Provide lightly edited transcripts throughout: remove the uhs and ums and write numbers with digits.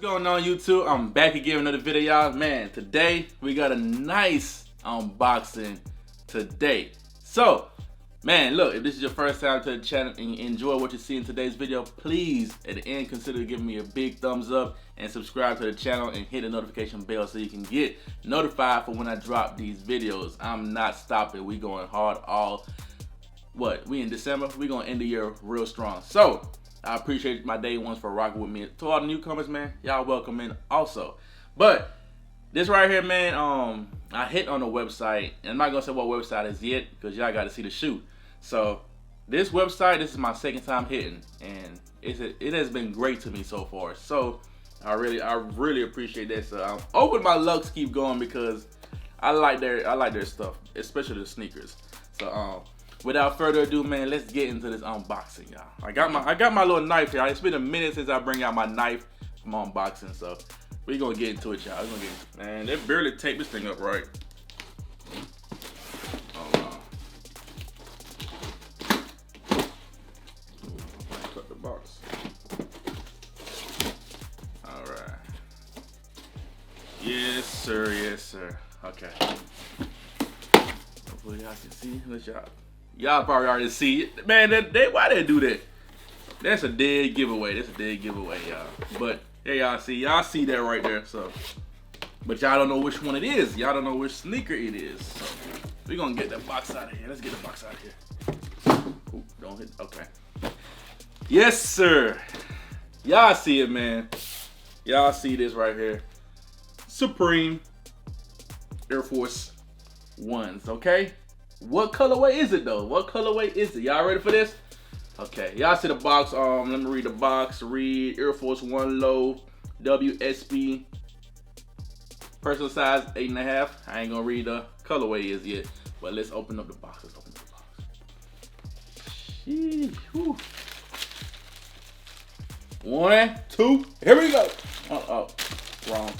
going on, YouTube? I'm back again with another video, y'all. Man, today we got a nice unboxing today. So, man, look, if this is your first time to the channel and you enjoy what you see in today's video, please, at the end, consider giving me a big thumbs up and subscribe to the channel and hit the notification bell so you can get notified for when I drop these videos. I'm not stopping. We going hard all, we in December? We gonna end the year real strong. So, I appreciate my day ones for rocking with me. To all the newcomers, man, y'all welcome in also. But this right here, man, I hit on the website, and I'm not gonna say what website is yet because y'all got to see the shoot. So this website, this is my second time hitting, and it has been great to me so far. So I really appreciate that. So I'm hoping my lucks keep going because I like their stuff, especially the sneakers. So without further ado, man, let's get into this unboxing, y'all. I got my little knife here. It's been a minute since I bring out my knife from unboxing, so we gonna get into it, y'all. Man, they barely tape this thing up right. Oh, cut the box. All right. Yes, sir. Yes, sir. Okay. Hopefully y'all can see. Y'all probably already see it. Man, why they do that? That's a dead giveaway. That's a dead giveaway, y'all. But there y'all see that right there. So, but y'all don't know which one it is. Y'all don't know which sneaker it is. So we're gonna get that box out of here. Let's get the box out of here. Ooh, don't hit. Okay. Yes, sir. Y'all see it, man. Y'all see this right here. Supreme Air Force Ones. Okay. What colorway is it though? What colorway is it? Y'all ready for this? Okay, y'all see the box. Let me read the box. Read Air Force One Low WSB. Personal size 8.5. I ain't gonna read the colorway is yet, but let's open up the box. Let's open up the box. Sheesh. Whew. 1, 2. Here we go. Oh, wrong.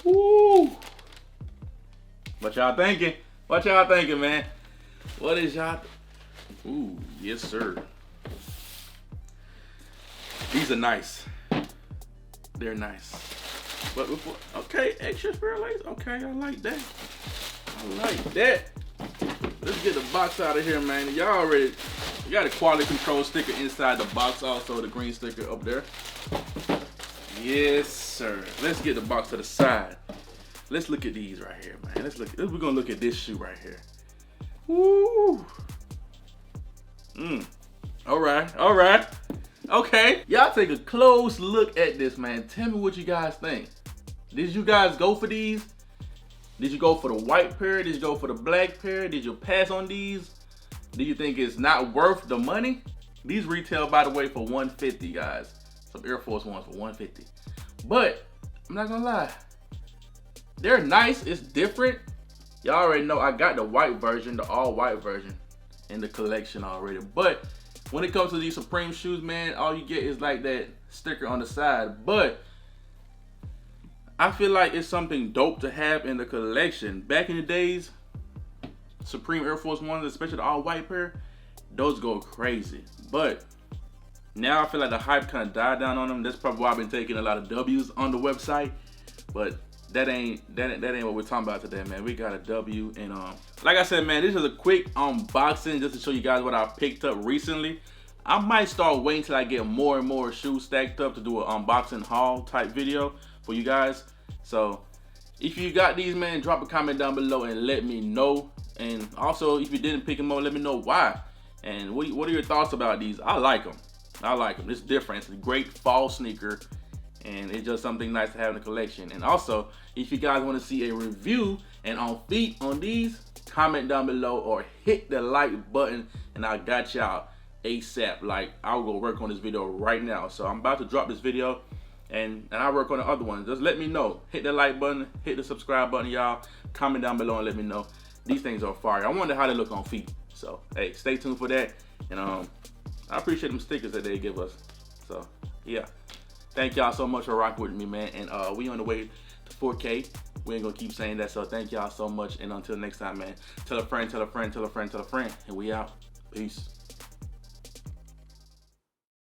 Woo. What y'all thinking? What y'all thinking, man? What is y'all? Ooh, yes, sir. These are nice. They're nice. But before, okay, extra spare lace. Okay, I like that. I like that. Let's get the box out of here, man. Y'all you got a quality control sticker inside the box, also the green sticker up there. Yes, sir. Let's get the box to the side. Let's look at these right here, man. We're gonna look at this shoe right here. Woo. All right. Okay. Y'all take a close look at this, man. Tell me what you guys think. Did you guys go for these? Did you go for the white pair? Did you go for the black pair? Did you pass on these? Do you think it's not worth the money? These retail, by the way, for $150, guys. Some Air Force Ones for $150. But I'm not gonna lie. They're nice. It's different. Y'all already know I got the white version, the all white version in the collection already. But when it comes to these Supreme shoes, man, all you get is like that sticker on the side. But I feel like it's something dope to have in the collection. Back in the days, Supreme Air Force Ones, especially the all white pair, those go crazy. But now I feel like the hype kind of died down on them. That's probably why I've been taking a lot of W's on the website. But that ain't what we're talking about today, man. We got a W, and like I said, man, this is a quick unboxing just to show you guys what I picked up recently. I might start waiting till I get more and more shoes stacked up to do an unboxing haul type video for you guys. So if you got these, man, drop a comment down below and let me know. And also, if you didn't pick them up, let me know why. And what are your thoughts about these? I like them. It's different. It's a great fall sneaker. And it's just something nice to have in the collection. And also, if you guys want to see a review and on feet on these, comment down below or hit the like button, and I got y'all ASAP. Like, I'll go work on this video right now. So I'm about to drop this video, and I'll work on the other ones. Just let me know. Hit the like button, hit the subscribe button, y'all. Comment down below and let me know. These things are fire. I wonder how they look on feet. So, hey, stay tuned for that. And I appreciate them stickers that they give us. So, yeah. Thank y'all so much for rocking with me, man. And we on the way to 4K. We ain't gonna keep saying that. So thank y'all so much. And until next time, man. Tell a friend, tell a friend, tell a friend, tell a friend. And we out. Peace.